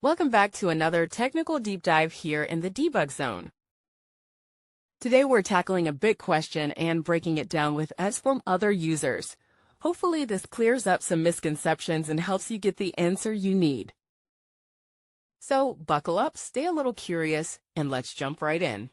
Welcome back to another technical deep dive here in the debug zone. Today we're tackling a big question and breaking it down with us from other users. Hopefully this clears up some misconceptions and helps you get the answer you need. So buckle up, stay a little curious, and let's jump right in.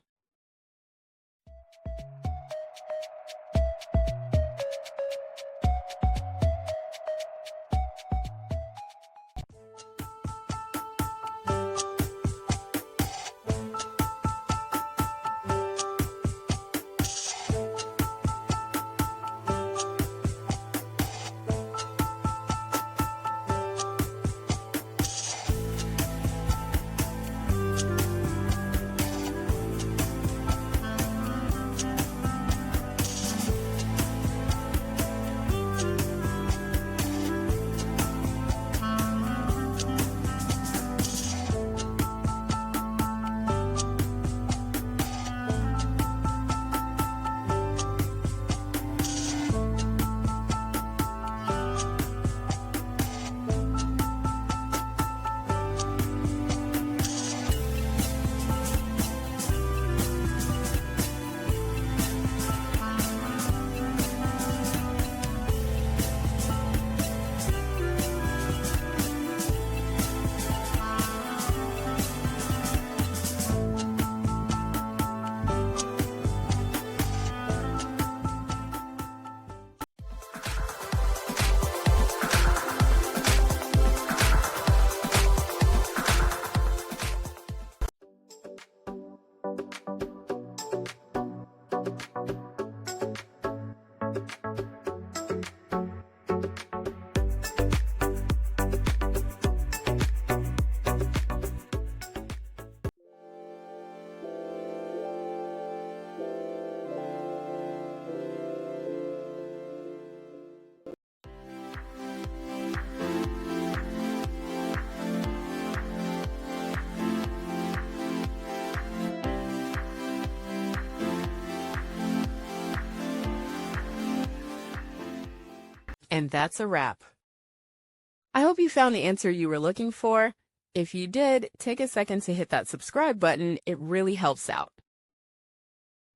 And that's a wrap. I hope you found the answer you were looking for. If you did, take a second to hit that subscribe button. It really helps out.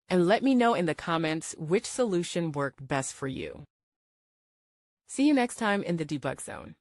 And let me know in the comments which solution worked best for you. See you next time in the debug zone.